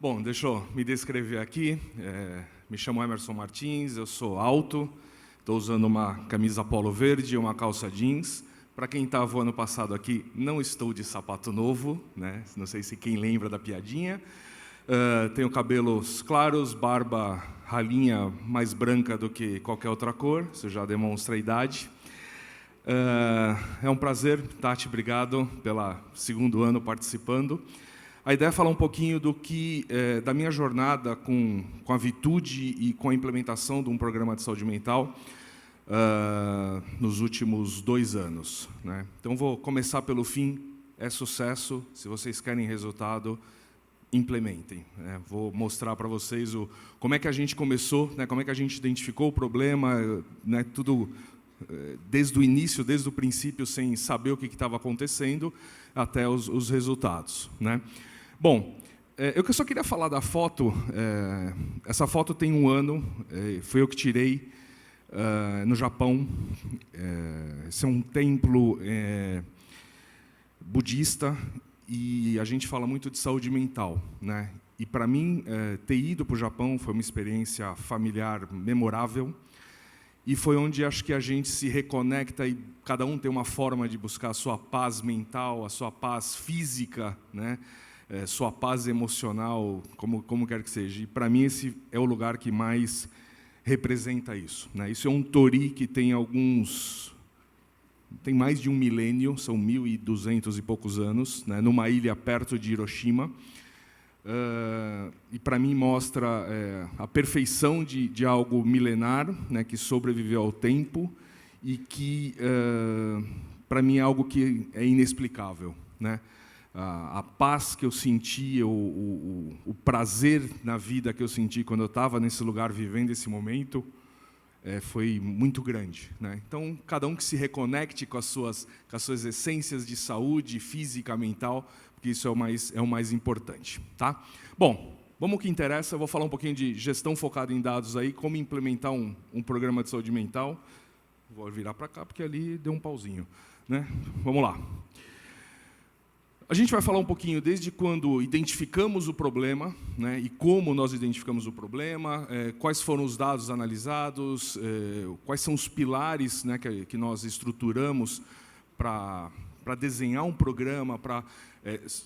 Bom, deixa eu me descrever aqui. Me chamo Emerson Martins, eu sou alto, estou usando uma camisa polo verde e uma calça jeans. Para quem estava o ano passado aqui, não estou de sapato novo, né? Não sei se quem lembra da piadinha. Tenho cabelos claros, barba ralinha mais branca do que qualquer outra cor, isso já demonstra a idade. É um prazer, Tati, obrigado pelo segundo ano participando. A ideia é falar um pouquinho da minha jornada com a Vitude e com a implementação de um programa de saúde mental nos últimos 2 anos, né? Então, vou começar pelo fim. É sucesso. Se vocês querem resultado, implementem, né? Vou mostrar para vocês como é que a gente começou, né? Como é que a gente identificou o problema, né? Tudo desde o início, desde o princípio, sem saber o que estava acontecendo, até os resultados, né? Bom, eu só queria falar da foto. Essa foto tem 1 ano, foi eu que tirei no Japão. Esse é um templo budista e a gente fala muito de saúde mental, né? E para mim, ter ido para o Japão foi uma experiência familiar memorável. E foi onde acho que a gente se reconecta e cada um tem uma forma de buscar a sua paz mental, a sua paz física, né? Sua paz emocional, como quer que seja. E, para mim, esse é o lugar que mais representa isso, né? Isso é um tori que tem mais de 1 milênio, são 1.200 e poucos anos, né? Numa ilha perto de Hiroshima. E, para mim, mostra a perfeição de algo milenar, né, que sobreviveu ao tempo e que, para mim, é algo que é inexplicável, né? A paz que eu senti, o prazer na vida que eu senti quando eu estava nesse lugar, vivendo esse momento, foi muito grande, né? Então, cada um que se reconecte com as suas essências de saúde física, mental, porque isso é o mais importante, tá? Bom, vamos ao que interessa. Eu vou falar um pouquinho de gestão focada em dados aí, como implementar um programa de saúde mental. Vou virar para cá, porque ali deu um pauzinho, né? Vamos lá. A gente vai falar um pouquinho desde quando identificamos o problema, né, e como nós identificamos o problema, quais foram os dados analisados, quais são os pilares, né, que nós estruturamos para desenhar um programa, para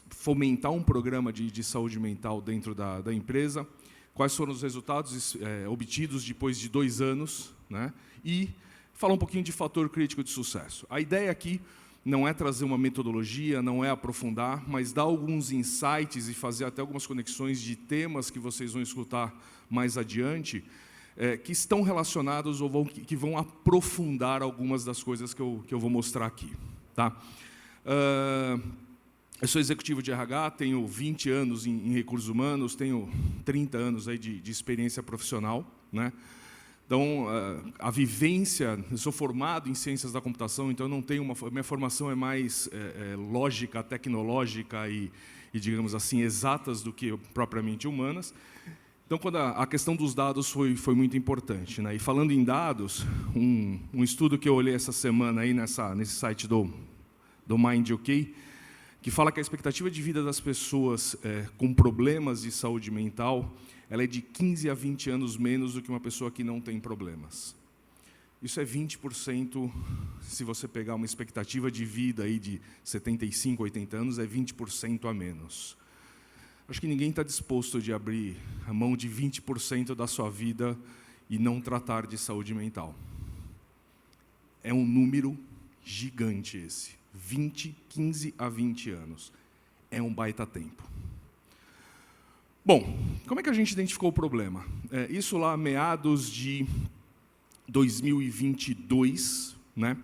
fomentar um programa de saúde mental dentro da empresa, quais foram os resultados obtidos depois de 2 anos, né, e falar um pouquinho de fator crítico de sucesso. A ideia aqui não é trazer uma metodologia, não é aprofundar, mas dar alguns insights e fazer até algumas conexões de temas que vocês vão escutar mais adiante, que estão relacionados ou que vão aprofundar algumas das coisas que eu vou mostrar aqui, tá? Eu sou executivo de RH, tenho 20 anos em recursos humanos, tenho 30 anos aí de experiência profissional, né? Então, a vivência, eu sou formado em ciências da computação, então não tenho minha formação é mais lógica, tecnológica e, digamos assim, exatas do que propriamente humanas. Então, quando a questão dos dados foi muito importante, né? E falando em dados, um estudo que eu olhei essa semana aí nesse site do MindOK, que fala que a expectativa de vida das pessoas com problemas de saúde mental, ela é de 15 a 20 anos menos do que uma pessoa que não tem problemas. Isso é 20%, se você pegar uma expectativa de vida aí de 75, 80 anos, é 20% a menos. Acho que ninguém está disposto de abrir a mão de 20% da sua vida e não tratar de saúde mental. É um número gigante esse. 15 a 20 anos. É um baita tempo. Bom, como é que a gente identificou o problema? Isso lá, meados de 2022, né?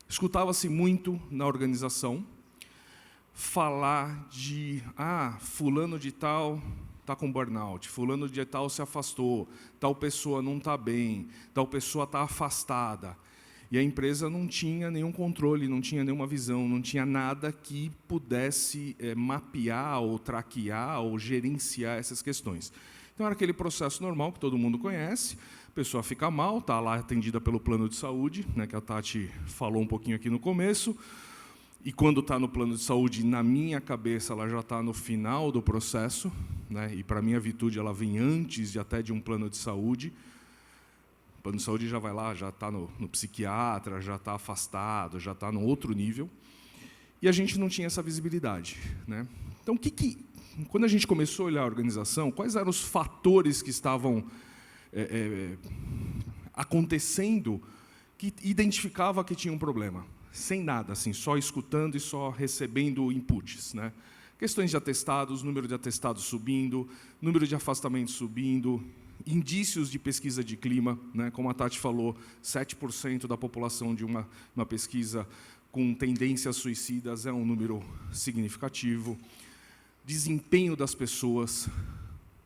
Escutava-se muito na organização falar de fulano de tal está com burnout, fulano de tal se afastou, tal pessoa não está bem, tal pessoa está afastada. E a empresa não tinha nenhum controle, não tinha nenhuma visão, não tinha nada que pudesse mapear ou traquear ou gerenciar essas questões. Então, era aquele processo normal que todo mundo conhece, a pessoa fica mal, está lá atendida pelo plano de saúde, né, que a Tati falou um pouquinho aqui no começo, E quando está no plano de saúde, na minha cabeça, ela já está no final do processo, né? E para mim a Vitude ela vem antes até de um plano de saúde. O plano de saúde já vai lá, já está no psiquiatra, já está afastado, já está num outro nível. E a gente não tinha essa visibilidade, né? Então, quando a gente começou a olhar a organização, quais eram os fatores que estavam acontecendo que identificava que tinha um problema? Sem nada, assim, só escutando e só recebendo inputs, né? Questões de atestados, número de atestados subindo, número de afastamentos subindo, indícios de pesquisa de clima, né? Como a Tati falou, 7% da população de uma pesquisa com tendências suicidas é um número significativo. Desempenho das pessoas,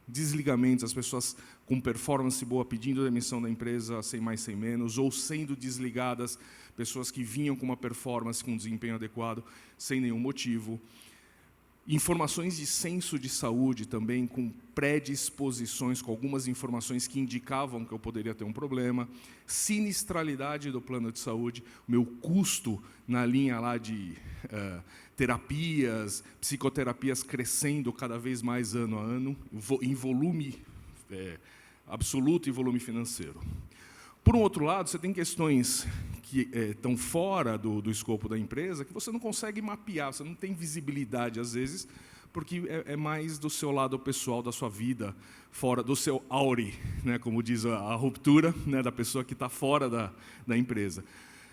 desligamentos, as pessoas com performance boa pedindo demissão da empresa, sem mais, sem menos, ou sendo desligadas, pessoas que vinham com uma performance, com um desempenho adequado, sem nenhum motivo. Informações de censo de saúde também, com predisposições, com algumas informações que indicavam que eu poderia ter um problema. Sinistralidade do plano de saúde, o meu custo na linha lá de terapias, psicoterapias crescendo cada vez mais ano a ano, em volume absoluto e volume financeiro. Por um outro lado, você tem questões que estão fora do escopo da empresa, que você não consegue mapear, você não tem visibilidade, às vezes, porque é mais do seu lado pessoal, da sua vida, fora do seu aure, né, como diz a ruptura, né, da pessoa que está fora da empresa.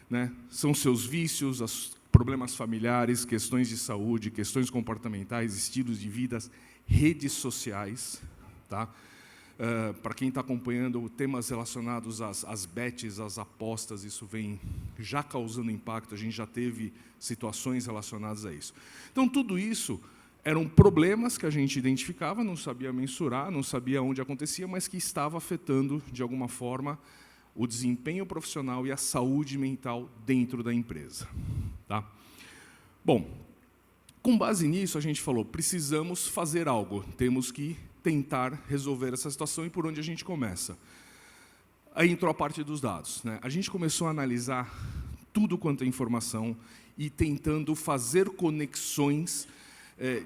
Né? São seus vícios, os problemas familiares, questões de saúde, questões comportamentais, estilos de vida, redes sociais, tá? Para quem está acompanhando temas relacionados às bets, às apostas, isso vem já causando impacto, a gente já teve situações relacionadas a isso. Então, tudo isso eram problemas que a gente identificava, não sabia mensurar, não sabia onde acontecia, mas que estava afetando, de alguma forma, o desempenho profissional e a saúde mental dentro da empresa. Tá? Bom, com base nisso, a gente falou, precisamos fazer algo, temos que tentar resolver essa situação e por onde a gente começa. Aí entrou a parte dos dados, né? A gente começou a analisar tudo quanto é informação e tentando fazer conexões,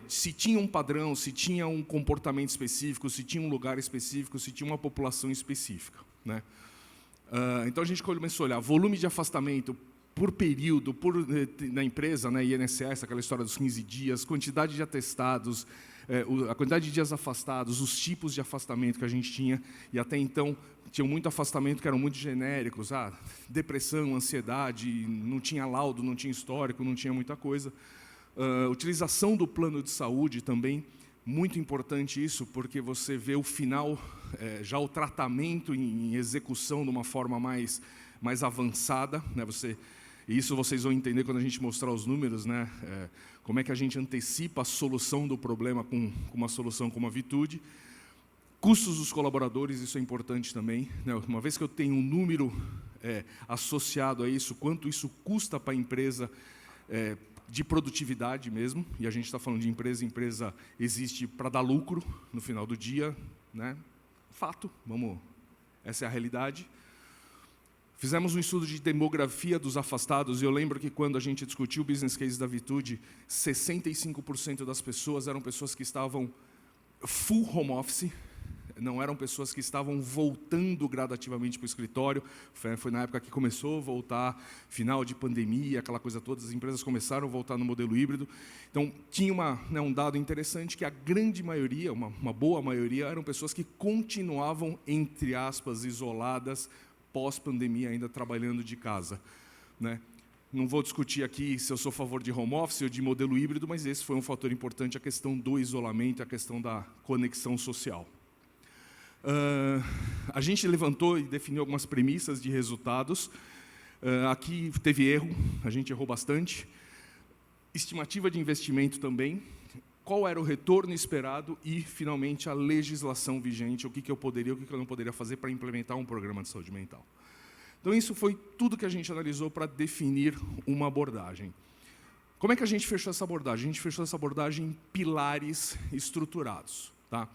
se tinha um padrão, se tinha um comportamento específico, se tinha um lugar específico, se tinha uma população específica, né? Então a gente começou a olhar volume de afastamento por período, na empresa, né, INSS, aquela história dos 15 dias, quantidade de atestados, a quantidade de dias afastados, os tipos de afastamento que a gente tinha, e até então tinha muito afastamento que eram muito genéricos, depressão, ansiedade, não tinha laudo, não tinha histórico, não tinha muita coisa. Utilização do plano de saúde também, muito importante isso, porque você vê o final, já o tratamento em execução de uma forma mais avançada, né? E isso vocês vão entender quando a gente mostrar os números, né? Como é que a gente antecipa a solução do problema com uma solução como a Vitude. Custos dos colaboradores, isso é importante também, né? Uma vez que eu tenho um número associado a isso, quanto isso custa para a empresa de produtividade mesmo, e a gente está falando de empresa existe para dar lucro no final do dia, né? Fato, essa é a realidade. Fizemos um estudo de demografia dos afastados, e eu lembro que quando a gente discutiu o business case da Vitude, 65% das pessoas eram pessoas que estavam full home office, não eram pessoas que estavam voltando gradativamente para o escritório. Foi na época que começou a voltar, final de pandemia, aquela coisa toda, as empresas começaram a voltar no modelo híbrido. Então, tinha um dado interessante que a grande maioria, uma boa maioria, eram pessoas que continuavam, entre aspas, isoladas, pós-pandemia, ainda trabalhando de casa, né? Não vou discutir aqui se eu sou a favor de home office ou de modelo híbrido, mas esse foi um fator importante, a questão do isolamento, a questão da conexão social. A gente levantou e definiu algumas premissas de resultados. Aqui teve erro, a gente errou bastante. Estimativa de investimento também. Qual era o retorno esperado e, finalmente, a legislação vigente, o que eu poderia, o que eu não poderia fazer para implementar um programa de saúde mental. Então, isso foi tudo que a gente analisou para definir uma abordagem. Como é que a gente fechou essa abordagem? A gente fechou essa abordagem em pilares estruturados. Tá?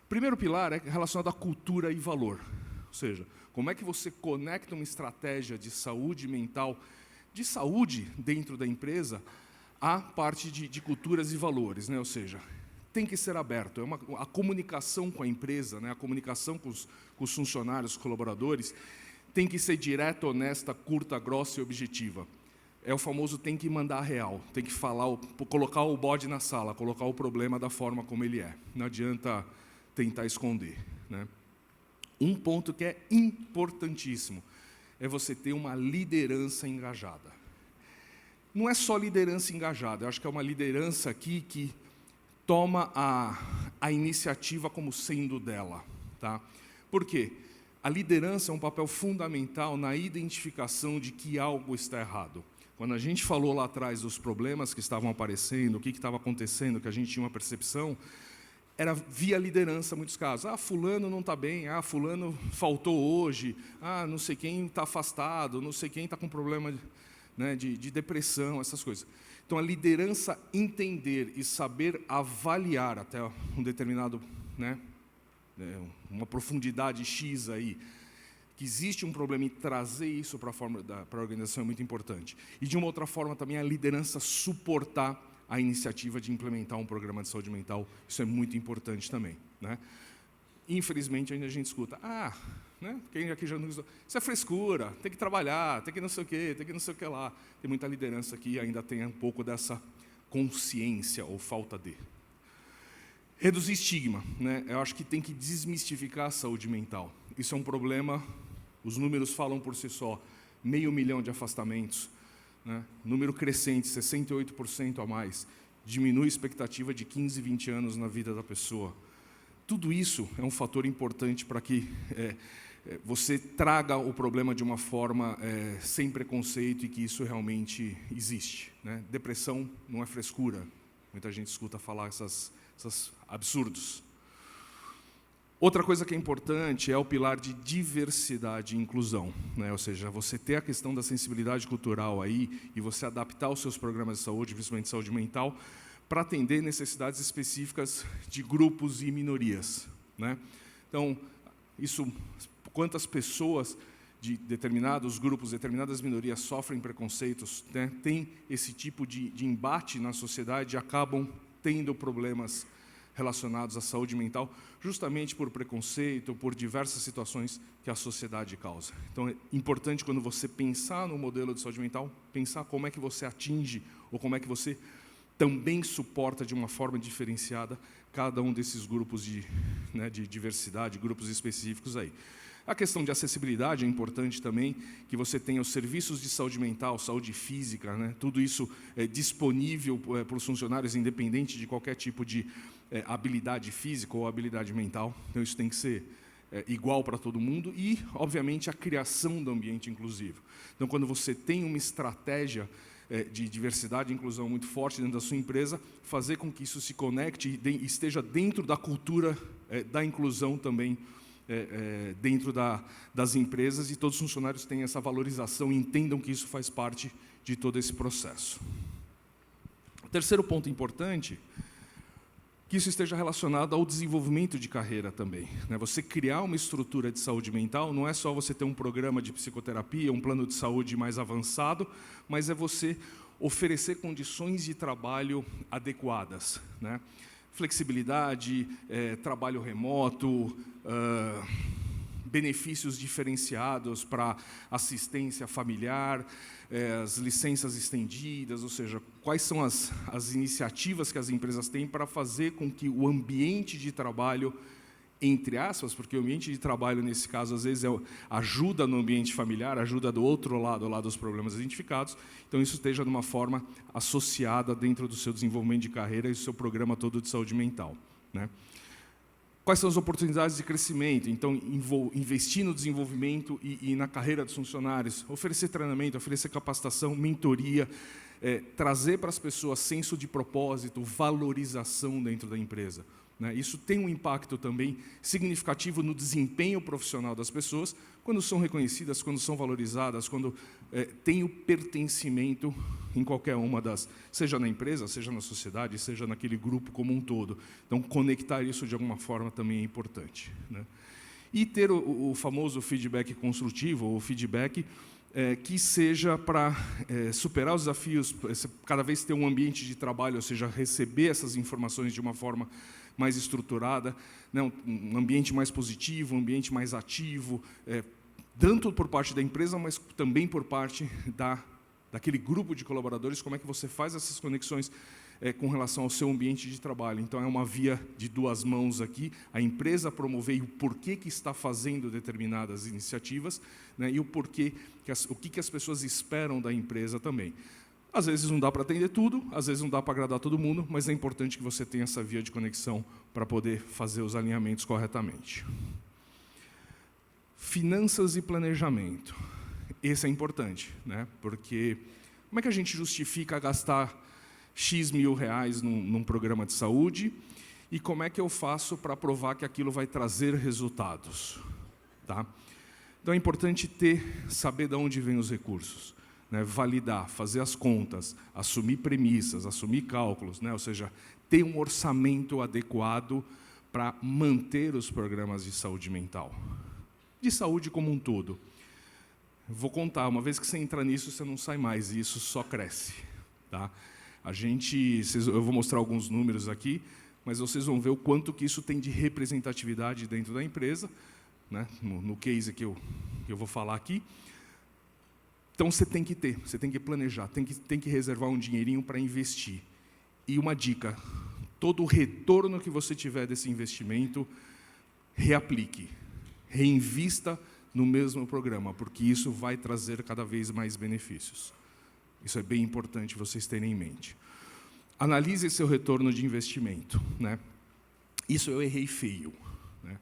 Primeiro pilar é relacionado à cultura e valor. Ou seja, como é que você conecta uma estratégia de saúde mental, de saúde dentro da empresa, a parte de culturas e valores, né? Ou seja, tem que ser aberto. A comunicação com a empresa, né? A comunicação com os funcionários, os colaboradores, tem que ser direta, honesta, curta, grossa e objetiva. É o famoso tem que mandar real, tem que falar, colocar o bode na sala, colocar o problema da forma como ele é. Não adianta tentar esconder, né? Um ponto que é importantíssimo é você ter uma liderança engajada. Não é só liderança engajada, eu acho que é uma liderança aqui que toma a iniciativa como sendo dela. Tá? Por quê? A liderança é um papel fundamental na identificação de que algo está errado. Quando a gente falou lá atrás dos problemas que estavam aparecendo, o que estava acontecendo, que a gente tinha uma percepção, era via liderança, em muitos casos. Fulano não está bem, fulano faltou hoje, não sei quem está afastado, não sei quem está com problema de depressão, essas coisas. Então, a liderança entender e saber avaliar até um determinado, uma profundidade X aí, que existe um problema e trazer isso para a organização é muito importante. E, de uma outra forma, também a liderança suportar a iniciativa de implementar um programa de saúde mental, isso é muito importante também. Né? Infelizmente, ainda a gente escuta, quem aqui já não isso é frescura, tem que trabalhar, tem que não sei o quê, tem que não sei o que lá. Tem muita liderança que ainda tem um pouco dessa consciência ou falta de. Reduzir estigma, né? Eu acho que tem que desmistificar a saúde mental. Isso é um problema, os números falam por si só, 500 mil de afastamentos, né? Número crescente, 68% a mais, diminui a expectativa de 15, 20 anos na vida da pessoa. Tudo isso é um fator importante para que você traga o problema de uma forma sem preconceito e que isso realmente existe. Né? Depressão não é frescura. Muita gente escuta falar esses absurdos. Outra coisa que é importante é o pilar de diversidade e inclusão. Né? Ou seja, você ter a questão da sensibilidade cultural aí e você adaptar os seus programas de saúde, principalmente saúde mental, para atender necessidades específicas de grupos e minorias. Né? Então, quantas pessoas de determinados grupos, determinadas minorias sofrem preconceitos, né? Tem esse tipo de embate na sociedade e acabam tendo problemas relacionados à saúde mental, justamente por preconceito, por diversas situações que a sociedade causa. Então, é importante, quando você pensar no modelo de saúde mental, pensar como é que você atinge, ou como é que você também suporta de uma forma diferenciada cada um desses grupos de diversidade, grupos específicos aí. A questão de acessibilidade é importante também, que você tenha os serviços de saúde mental, saúde física, né? Tudo isso é disponível para os funcionários, independente de qualquer tipo de habilidade física ou habilidade mental. Então, isso tem que ser igual para todo mundo e, obviamente, a criação do ambiente inclusivo. Então, quando você tem uma estratégia de diversidade e inclusão muito forte dentro da sua empresa, fazer com que isso se conecte e esteja dentro da cultura da inclusão também, dentro das empresas, e todos os funcionários tenham essa valorização e entendam que isso faz parte de todo esse processo. O terceiro ponto importante, que isso esteja relacionado ao desenvolvimento de carreira também. Né? Você criar uma estrutura de saúde mental não é só você ter um programa de psicoterapia, um plano de saúde mais avançado, mas é você oferecer condições de trabalho adequadas. Né? Flexibilidade, trabalho remoto, benefícios diferenciados para assistência familiar, as licenças estendidas, ou seja, quais são as iniciativas que as empresas têm para fazer com que o ambiente de trabalho, entre aspas, porque o ambiente de trabalho, nesse caso, às vezes, ajuda no ambiente familiar, ajuda do outro lado, lá dos problemas identificados, então isso esteja de uma forma associada dentro do seu desenvolvimento de carreira e do seu programa todo de saúde mental. Né? Quais são as oportunidades de crescimento? Então, investir no desenvolvimento e na carreira dos funcionários, oferecer treinamento, oferecer capacitação, mentoria, trazer para as pessoas senso de propósito, valorização dentro da empresa. Né? Isso tem um impacto também significativo no desempenho profissional das pessoas, quando são reconhecidas, quando são valorizadas, quando têm o pertencimento em qualquer uma seja na empresa, seja na sociedade, seja naquele grupo como um todo. Então, conectar isso de alguma forma também é importante. Né? E ter o famoso feedback construtivo, ou feedback, que seja para superar os desafios, cada vez ter um ambiente de trabalho, ou seja, receber essas informações de uma forma mais estruturada, né, um ambiente mais positivo, um ambiente mais ativo, tanto por parte da empresa, mas também por parte daquele grupo de colaboradores, como é que você faz essas conexões com relação ao seu ambiente de trabalho. Então, é uma via de duas mãos aqui, a empresa promover o porquê que está fazendo determinadas iniciativas, né, e o porquê, o que as pessoas esperam da empresa também. Às vezes não dá para atender tudo, às vezes não dá para agradar todo mundo, mas é importante que você tenha essa via de conexão para poder fazer os alinhamentos corretamente. Finanças e planejamento. Esse é importante, né? Porque como é que a gente justifica gastar X mil reais num programa de saúde e como é que eu faço para provar que aquilo vai trazer resultados? Tá? Então, é importante saber de onde vêm os recursos, né? Validar, fazer as contas, assumir premissas, assumir cálculos, né? Ou seja, ter um orçamento adequado para manter os programas de saúde mental, de saúde como um todo. Vou contar, uma vez que você entra nisso, você não sai mais, e isso só cresce. Tá? Eu vou mostrar alguns números aqui, mas vocês vão ver o quanto que isso tem de representatividade dentro da empresa, né? No case que eu vou falar aqui. Então, você tem que planejar, tem que reservar um dinheirinho para investir. E uma dica, todo o retorno que você tiver desse investimento, reaplique, reinvista no mesmo programa, porque isso vai trazer cada vez mais benefícios. Isso é bem importante vocês terem em mente. Analise seu retorno de investimento, né? Isso eu errei feio, né?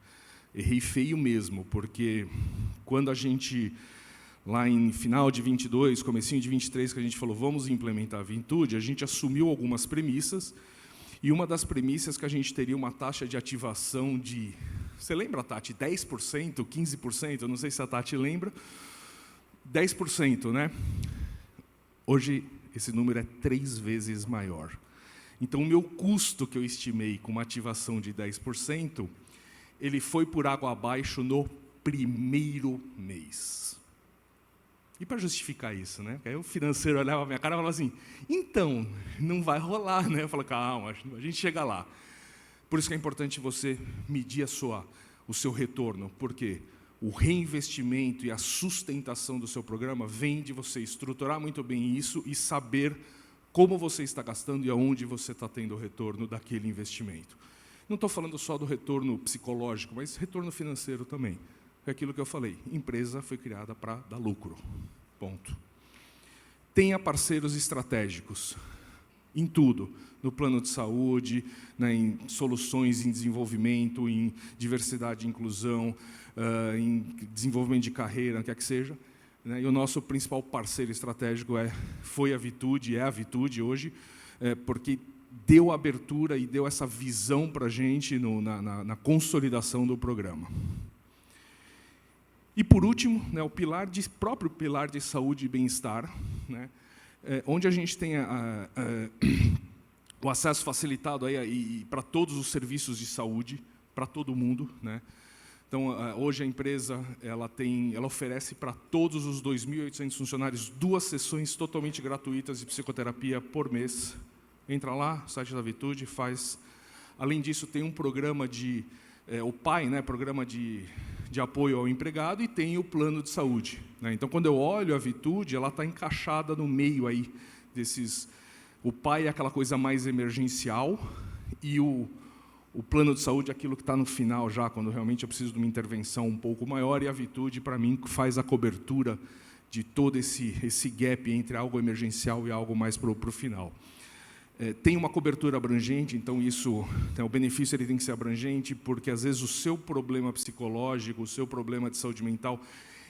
Errei feio mesmo, porque quando a gente, lá em final de 22, comecinho de 23, que a gente falou, vamos implementar a Vintude, a gente assumiu algumas premissas, e uma das premissas que a gente teria uma taxa de ativação de... Você lembra, Tati? 10%, 15%? Eu não sei se a Tati lembra. 10%, né? Hoje, esse número é 3 vezes maior. Então, o meu custo que eu estimei com uma ativação de 10%, ele foi por água abaixo no primeiro mês. E para justificar isso, né? Aí o financeiro olhava a minha cara e falava assim, então, não vai rolar, né? Eu falei, calma, a gente chega lá. Por isso que é importante você medir o seu retorno, porque o reinvestimento e a sustentação do seu programa vem de você estruturar muito bem isso e saber como você está gastando e aonde você está tendo o retorno daquele investimento. Não estou falando só do retorno psicológico, mas retorno financeiro também. É aquilo que eu falei, empresa foi criada para dar lucro, ponto. Tenha parceiros estratégicos em tudo, no plano de saúde, né, em soluções em desenvolvimento, em diversidade e inclusão, em desenvolvimento de carreira, quer que seja. Né, e o nosso principal parceiro estratégico foi a Vintude, é a Vintude hoje, porque deu abertura e deu essa visão para a gente na consolidação do programa. E, por último, né, o próprio pilar de saúde e bem-estar, né, onde a gente tem o acesso facilitado para todos os serviços de saúde, para todo mundo. Né? Então, hoje a empresa ela oferece para todos os 2.800 funcionários 2 sessões totalmente gratuitas de psicoterapia por mês. Entra lá, site da Vintude, faz. Além disso, tem um programa o PAI, né, programa de apoio ao empregado, e tem o plano de saúde. Né? Então, quando eu olho a Vintude, ela está encaixada no meio aí desses... O PAI é aquela coisa mais emergencial, e o plano de saúde é aquilo que está no final já, quando realmente eu preciso de uma intervenção um pouco maior, e a Vintude, para mim, faz a cobertura de todo esse gap entre algo emergencial e algo mais para o final. Tem uma cobertura abrangente, então o benefício ele tem que ser abrangente, porque às vezes o seu problema psicológico, o seu problema de saúde mental,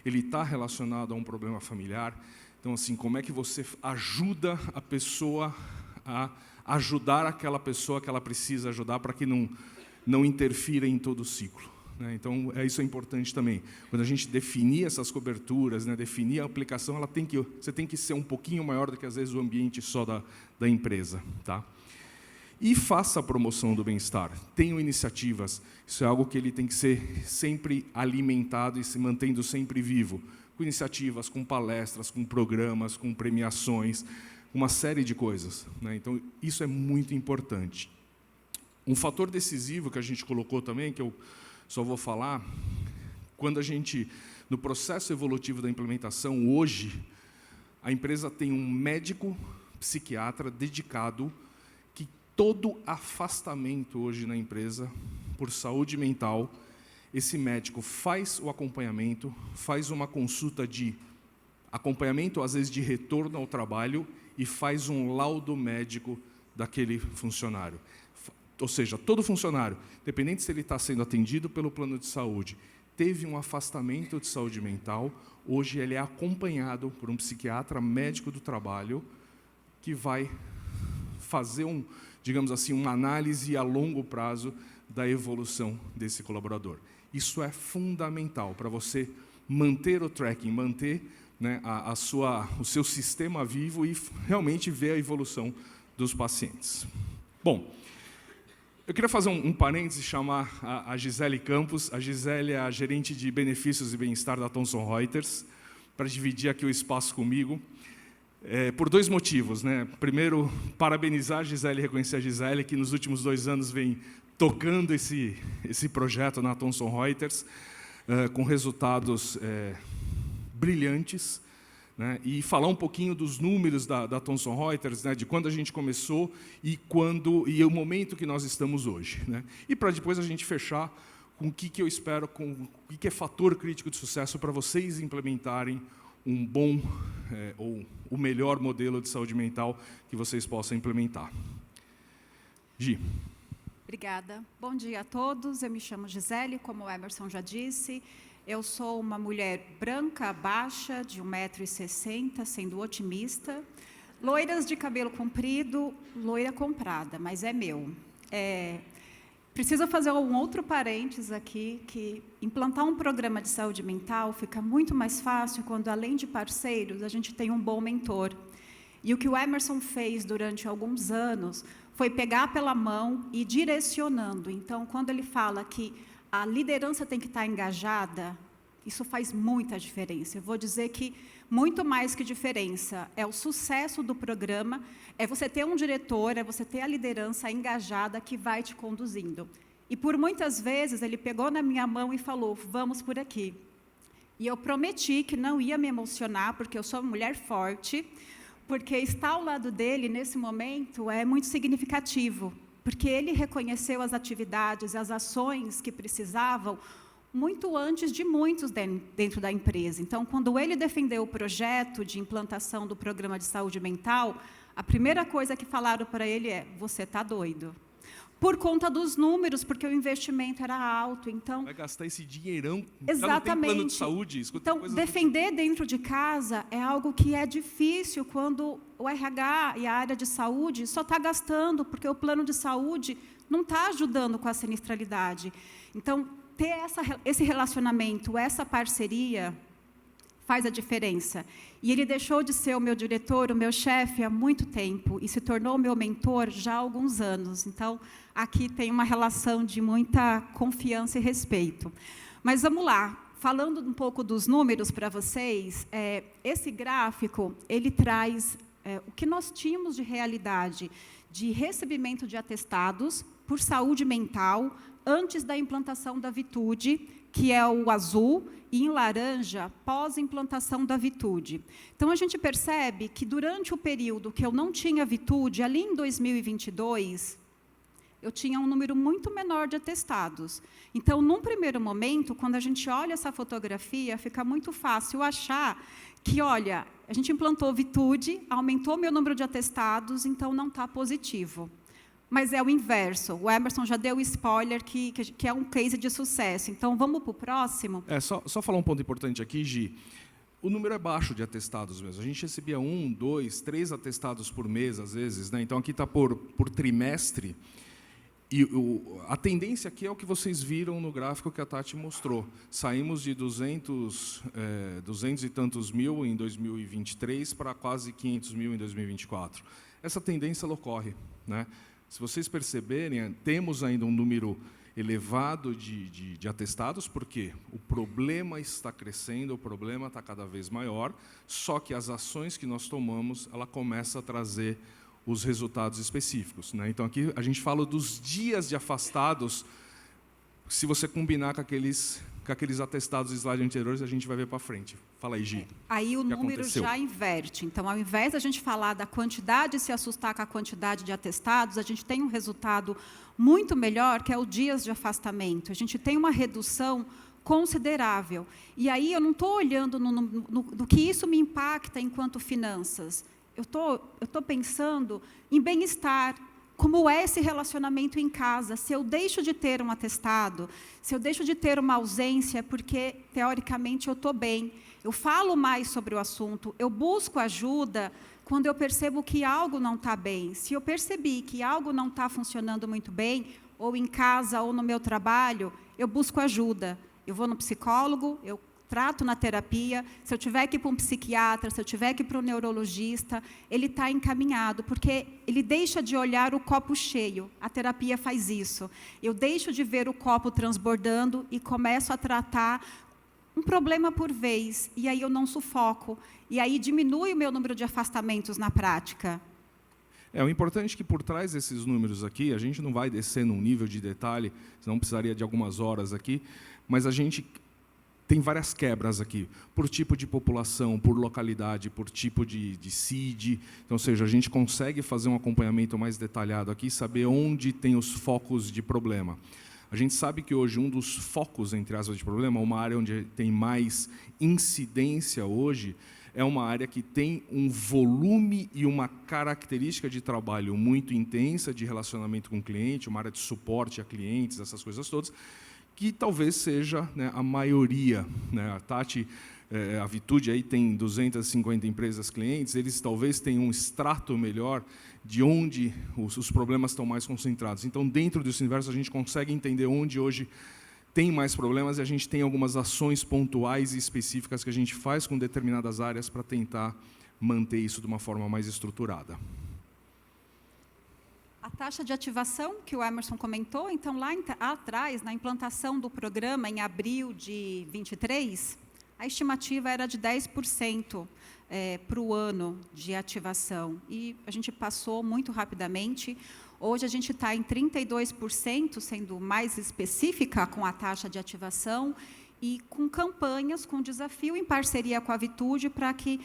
ele está relacionado a um problema familiar. Então, assim, como é que você ajuda a pessoa a ajudar aquela pessoa que ela precisa ajudar para que não interfira em todo o ciclo. Né? Então, isso é importante também. Quando a gente definir essas coberturas, né, definir a aplicação, você tem que ser um pouquinho maior do que, às vezes, o ambiente só da empresa. Tá? E faça a promoção do bem-estar. Tenham iniciativas. Isso é algo que ele tem que ser sempre alimentado e se mantendo sempre vivo. com iniciativas, com palestras, com programas, com premiações, uma série de coisas, né? Então, isso é muito importante. Um fator decisivo que a gente colocou também, que eu só vou falar, quando a gente, no processo evolutivo da implementação, hoje, a empresa tem um médico psiquiatra dedicado, que todo afastamento hoje na empresa, por saúde mental, esse médico faz o acompanhamento, faz uma consulta de acompanhamento, às vezes de retorno ao trabalho, e faz um laudo médico daquele funcionário. Ou seja, todo funcionário, independente se ele está sendo atendido pelo plano de saúde, teve um afastamento de saúde mental, hoje ele é acompanhado por um psiquiatra médico do trabalho, que vai fazer, digamos assim, uma análise a longo prazo da evolução desse colaborador. Isso é fundamental para você manter o tracking, manter, né, o seu sistema vivo e realmente ver a evolução dos pacientes. Bom, eu queria fazer um parênteses e chamar a Gisele Campos. A Gisele é a gerente de benefícios e bem-estar da Thomson Reuters, para dividir aqui o espaço comigo, por dois motivos, né? Primeiro, parabenizar a Gisele e reconhecer a Gisele, que nos últimos 2 anos vem tocando esse projeto na Thomson Reuters, com resultados brilhantes, né? E falar um pouquinho dos números da Thomson Reuters, né? De quando a gente começou e o momento que nós estamos hoje, né? E para depois a gente fechar com o que eu espero, com o que é fator crítico de sucesso para vocês implementarem um bom ou o melhor modelo de saúde mental que vocês possam implementar. Gi. Obrigada. Bom dia a todos. Eu me chamo Gisele, como o Emerson já disse. Eu sou uma mulher branca, baixa, de 1,60 m, sendo otimista. Loiras de cabelo comprido, loira comprada, mas é meu. Preciso fazer um outro parênteses aqui, que implantar um programa de saúde mental fica muito mais fácil quando, além de parceiros, a gente tem um bom mentor. E o que o Emerson fez durante alguns anos foi pegar pela mão e ir direcionando. Então, quando ele fala que a liderança tem que estar engajada, isso faz muita diferença. Eu vou dizer que muito mais que diferença é o sucesso do programa, é você ter um diretor, é você ter a liderança engajada que vai te conduzindo. E por muitas vezes ele pegou na minha mão e falou, vamos por aqui. E eu prometi que não ia me emocionar, porque eu sou uma mulher forte, porque estar ao lado dele nesse momento é muito significativo, porque ele reconheceu as atividades, as ações que precisavam muito antes de muitos dentro da empresa. Então, quando ele defendeu o projeto de implantação do programa de saúde mental, a primeira coisa que falaram para ele é, você está doido. Por conta dos números, porque o investimento era alto. Então, vai gastar esse dinheirão, exatamente. Já não tem plano de saúde. Então, defender dentro de casa é algo que é difícil quando o RH e a área de saúde só está gastando, porque o plano de saúde não está ajudando com a sinistralidade. Então, ter esse relacionamento, essa parceria, faz a diferença. E ele deixou de ser o meu diretor, o meu chefe, há muito tempo, e se tornou o meu mentor já há alguns anos. Então, aqui tem uma relação de muita confiança e respeito. Mas vamos lá, falando um pouco dos números para vocês, esse gráfico, ele traz o que nós tínhamos de realidade de recebimento de atestados por saúde mental, antes da implantação da Vitude, que é o azul, e em laranja, pós-implantação da Vitude. Então, a gente percebe que, durante o período que eu não tinha Vitude, ali em 2022, eu tinha um número muito menor de atestados. Então, num primeiro momento, quando a gente olha essa fotografia, fica muito fácil achar que, olha, a gente implantou Vitude, aumentou meu número de atestados, então não está positivo. Mas é o inverso. O Emerson já deu o spoiler que é um case de sucesso. Então, vamos para o próximo? Só falar um ponto importante aqui, Gi. O número é baixo de atestados mesmo. A gente recebia 1, 2, 3 atestados por mês, às vezes, né? Então, aqui está por trimestre. E a tendência aqui é o que vocês viram no gráfico que a Tati mostrou. Saímos de 200 e tantos mil em 2023 para quase 500 mil em 2024. Essa tendência ela ocorre, né? Se vocês perceberem, temos ainda um número elevado de atestados, porque o problema está crescendo, o problema está cada vez maior, só que as ações que nós tomamos, ela começa a trazer os resultados específicos, né? Então, aqui a gente fala dos dias de afastados, se você combinar com aqueles atestados do slide anteriores, a gente vai ver para frente. Fala aí, Gi. Aí o número já inverte. Então, ao invés da gente falar da quantidade e se assustar com a quantidade de atestados, a gente tem um resultado muito melhor, que é o dias de afastamento. A gente tem uma redução considerável. E aí eu não estou olhando no que isso me impacta enquanto finanças. Eu estou pensando em bem-estar, como é esse relacionamento em casa. Se eu deixo de ter um atestado, se eu deixo de ter uma ausência, é porque, teoricamente, eu estou bem. Eu falo mais sobre o assunto, eu busco ajuda quando eu percebo que algo não está bem. Se eu percebi que algo não está funcionando muito bem, ou em casa, ou no meu trabalho, eu busco ajuda. Eu vou no psicólogo, eu trato na terapia, se eu tiver que ir para um psiquiatra, se eu tiver que ir para um neurologista, ele está encaminhado, porque ele deixa de olhar o copo cheio. A terapia faz isso. Eu deixo de ver o copo transbordando e começo a tratar um problema por vez, e aí eu não sufoco, e aí diminui o meu número de afastamentos na prática. O importante é que por trás desses números aqui, a gente não vai descer num nível de detalhe, senão precisaria de algumas horas aqui, mas a gente tem várias quebras aqui, por tipo de população, por localidade, por tipo de CID. Então, ou seja, a gente consegue fazer um acompanhamento mais detalhado aqui, saber onde tem os focos de problema. A gente sabe que hoje um dos focos, entre aspas, de problema, uma área onde tem mais incidência hoje, é uma área que tem um volume e uma característica de trabalho muito intensa, de relacionamento com o cliente, uma área de suporte a clientes, essas coisas todas, que talvez seja, né, a maioria, né? A Tati, a Vitude aí tem 250 empresas clientes, eles talvez tenham um extrato melhor de onde os problemas estão mais concentrados. Então, dentro desse universo, a gente consegue entender onde hoje tem mais problemas e a gente tem algumas ações pontuais e específicas que a gente faz com determinadas áreas para tentar manter isso de uma forma mais estruturada. A taxa de ativação, que o Emerson comentou, então, lá atrás, na implantação do programa, em abril de 23, a estimativa era de 10% para o ano de ativação. E a gente passou muito rapidamente. Hoje, a gente está em 32%, sendo mais específica com a taxa de ativação, e com campanhas, com desafio em parceria com a Vitude, para que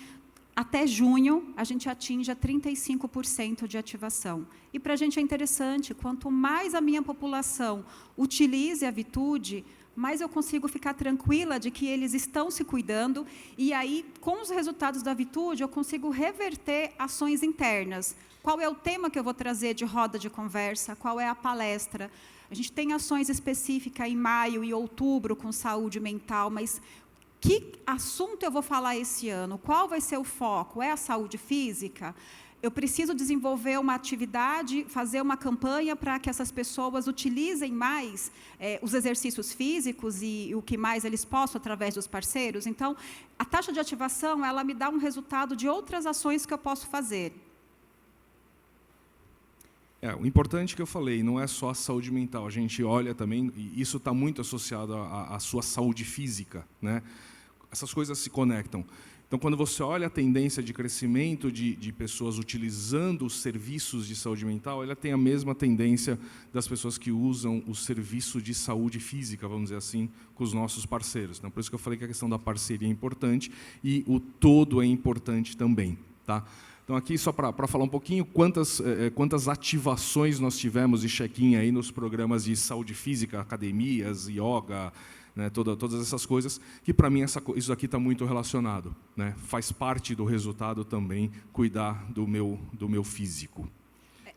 até junho, a gente atinja 35% de ativação. E para a gente é interessante, quanto mais a minha população utilize a Vitude, mais eu consigo ficar tranquila de que eles estão se cuidando, e aí, com os resultados da Vitude, eu consigo reverter ações internas. Qual é o tema que eu vou trazer de roda de conversa? Qual é a palestra? A gente tem ações específicas em maio e outubro com saúde mental, mas que assunto eu vou falar esse ano? Qual vai ser o foco? É a saúde física? Eu preciso desenvolver uma atividade, fazer uma campanha para que essas pessoas utilizem mais os exercícios físicos e o que mais eles possam através dos parceiros. Então, a taxa de ativação, ela me dá um resultado de outras ações que eu posso fazer. O importante que eu falei, não é só a saúde mental, a gente olha também, e isso está muito associado à sua saúde física, né? Essas coisas se conectam. Então, quando você olha a tendência de crescimento de pessoas utilizando os serviços de saúde mental, ela tem a mesma tendência das pessoas que usam o serviço de saúde física, vamos dizer assim, com os nossos parceiros. Então, por isso que eu falei que a questão da parceria é importante e o todo é importante também, tá? Então, aqui, só para falar um pouquinho, quantas ativações nós tivemos de check-in aí nos programas de saúde física, academias, yoga, né, todas essas coisas, que, para mim, isso aqui está muito relacionado, né? Faz parte do resultado também cuidar do meu físico.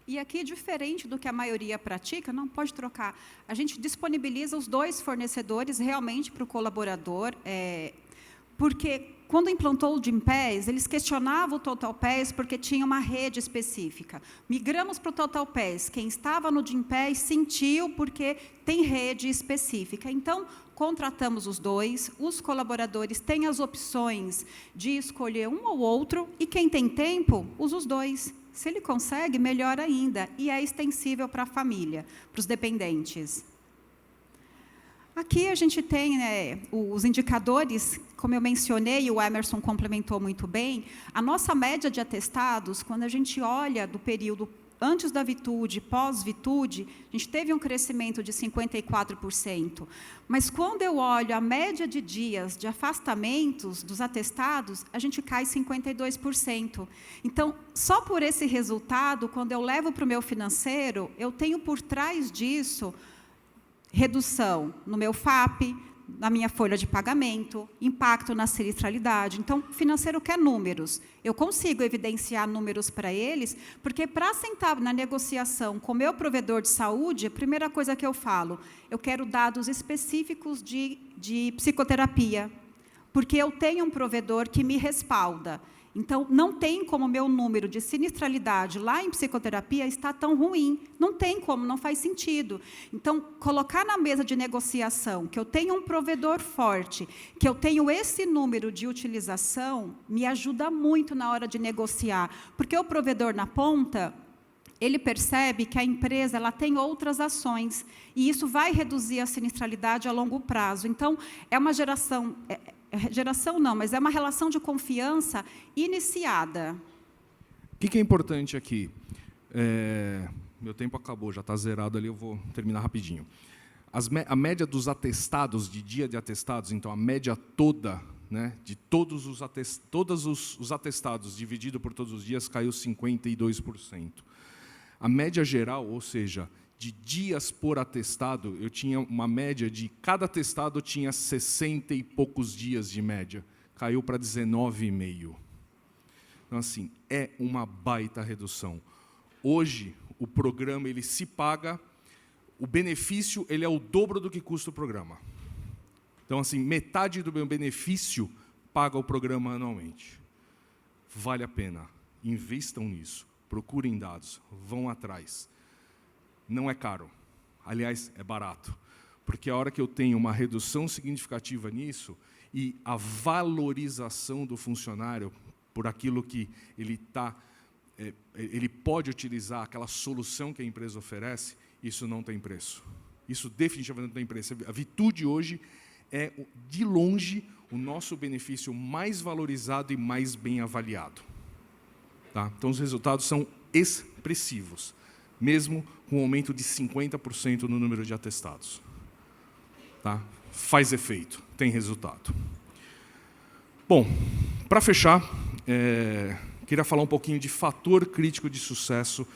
E aqui, diferente do que a maioria pratica, não pode trocar. A gente disponibiliza os 2 fornecedores realmente para o colaborador, porque quando implantou o Gympass, eles questionavam o TotalPass porque tinha uma rede específica. Migramos para o TotalPass. Quem estava no Gympass sentiu porque tem rede específica. Então, contratamos os 2, os colaboradores têm as opções de escolher um ou outro, e quem tem tempo, usa os 2. Se ele consegue, melhor ainda, e é extensível para a família, para os dependentes. Aqui a gente tem, né, os indicadores, como eu mencionei, e o Emerson complementou muito bem, a nossa média de atestados, quando a gente olha do período antes da Vitude, pós-Vitude, a gente teve um crescimento de 54%. Mas quando eu olho a média de dias de afastamentos dos atestados, a gente cai 52%. Então, só por esse resultado, quando eu levo para o meu financeiro, eu tenho por trás disso redução no meu FAP, na minha folha de pagamento, impacto na sinistralidade. Então, o financeiro quer números. Eu consigo evidenciar números para eles, porque para sentar na negociação com o meu provedor de saúde, a primeira coisa que eu falo, eu quero dados específicos de psicoterapia, porque eu tenho um provedor que me respalda. Então, não tem como o meu número de sinistralidade lá em psicoterapia está tão ruim. Não tem como, não faz sentido. Então, colocar na mesa de negociação que eu tenho um provedor forte, que eu tenho esse número de utilização, me ajuda muito na hora de negociar. Porque o provedor na ponta, ele percebe que a empresa ela tem outras ações, e isso vai reduzir a sinistralidade a longo prazo. Então, é uma geração não, mas é uma relação de confiança iniciada. O que é importante aqui? Meu tempo acabou, já está zerado ali, eu vou terminar rapidinho. A média dos atestados, de dia de atestados, então a média toda, né, de todos os atestados dividido por todos os dias, caiu 52%. A média geral, ou seja, de dias por atestado, eu tinha uma média de... Cada atestado tinha 60 e poucos dias de média. Caiu para 19,5. Então, assim, é uma baita redução. Hoje, o programa ele se paga, o benefício ele é o dobro do que custa o programa. Então, assim, metade do meu benefício paga o programa anualmente. Vale a pena. Investam nisso. Procurem dados. Vão atrás. Não é caro. Aliás, é barato. Porque a hora que eu tenho uma redução significativa nisso e a valorização do funcionário por aquilo que ele pode utilizar, aquela solução que a empresa oferece, isso não tem preço. Isso definitivamente não tem preço. A Vitude hoje é, de longe, o nosso benefício mais valorizado e mais bem avaliado. Tá? Então, os resultados são expressivos, mesmo com um aumento de 50% no número de atestados. Tá? Faz efeito, tem resultado. Bom, para fechar, queria falar um pouquinho de fator crítico de sucesso.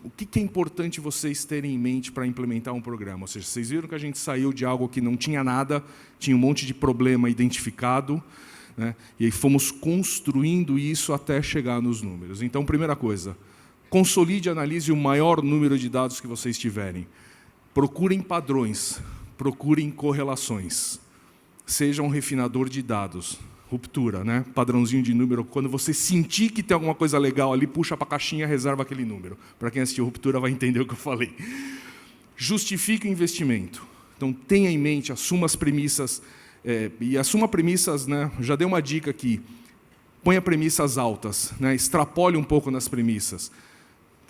O que é importante vocês terem em mente para implementar um programa? Ou seja, vocês viram que a gente saiu de algo que não tinha nada, tinha um monte de problema identificado, né? E aí fomos construindo isso até chegar nos números. Então, primeira coisa, consolide e analise o maior número de dados que vocês tiverem. Procurem padrões, procurem correlações. Seja um refinador de dados. Ruptura, né? Padrãozinho de número. Quando você sentir que tem alguma coisa legal ali, puxa para a caixinha, reserva aquele número. Para quem assistiu Ruptura vai entender o que eu falei. Justifique o investimento. Então, tenha em mente, assuma as premissas. E assuma premissas, né? Já dei uma dica aqui. Ponha premissas altas, né? Extrapole um pouco nas premissas.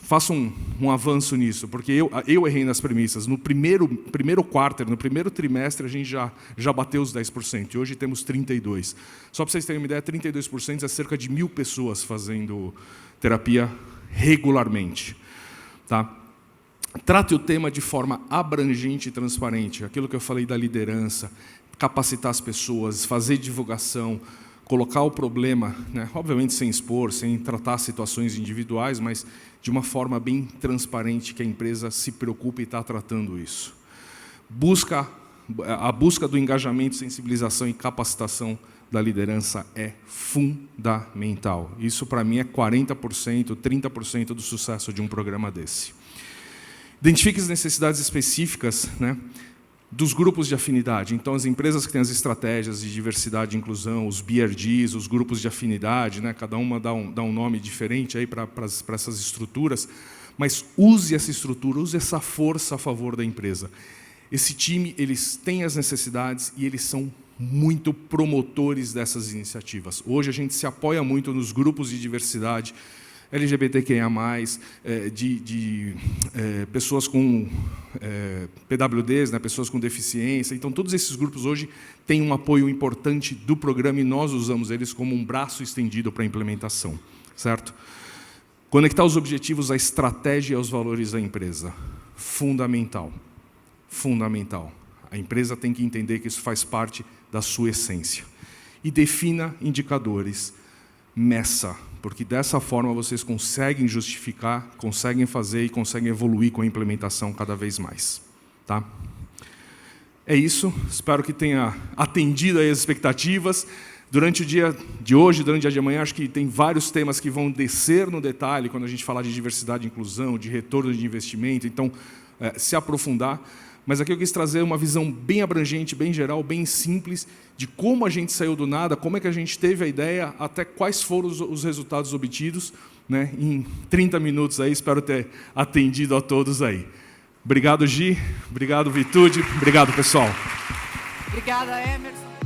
Faça um avanço nisso, porque eu errei nas premissas. No primeiro quarter, no primeiro trimestre, a gente já bateu os 10%, e hoje temos 32%. Só para vocês terem uma ideia, 32% é cerca de 1.000 pessoas fazendo terapia regularmente. Tá? Trate o tema de forma abrangente e transparente, aquilo que eu falei da liderança, capacitar as pessoas, fazer divulgação, colocar o problema, né, obviamente sem expor, sem tratar situações individuais, mas de uma forma bem transparente, que a empresa se preocupe e está tratando isso. A busca do engajamento, sensibilização e capacitação da liderança é fundamental. Isso, para mim, é 40%, 30% do sucesso de um programa desse. Identifique as necessidades específicas, né, dos grupos de afinidade. Então, as empresas que têm as estratégias de diversidade e inclusão, os BRDs, os grupos de afinidade, né, cada uma dá um nome diferente aí para essas estruturas, mas use essa estrutura, use essa força a favor da empresa. Esse time, eles têm as necessidades e eles são muito promotores dessas iniciativas. Hoje, a gente se apoia muito nos grupos de diversidade, LGBTQIA+, pessoas com PWDs, né, pessoas com deficiência. Então, todos esses grupos hoje têm um apoio importante do programa e nós usamos eles como um braço estendido para a implementação, certo? Conectar os objetivos à estratégia e aos valores da empresa. Fundamental. Fundamental. A empresa tem que entender que isso faz parte da sua essência. E defina indicadores. Meça, porque dessa forma vocês conseguem justificar, conseguem fazer e conseguem evoluir com a implementação cada vez mais. Tá? É isso. Espero que tenha atendido aí as expectativas. Durante o dia de hoje, durante o dia de amanhã, acho que tem vários temas que vão descer no detalhe quando a gente falar de diversidade e inclusão, de retorno de investimento, então, se aprofundar. Mas aqui eu quis trazer uma visão bem abrangente, bem geral, bem simples, de como a gente saiu do nada, como é que a gente teve a ideia, até quais foram os resultados obtidos, né, em 30 minutos aí. Espero ter atendido a todos aí. Obrigado, Gi. Obrigado, Vitude. Obrigado, pessoal. Obrigada, Emerson.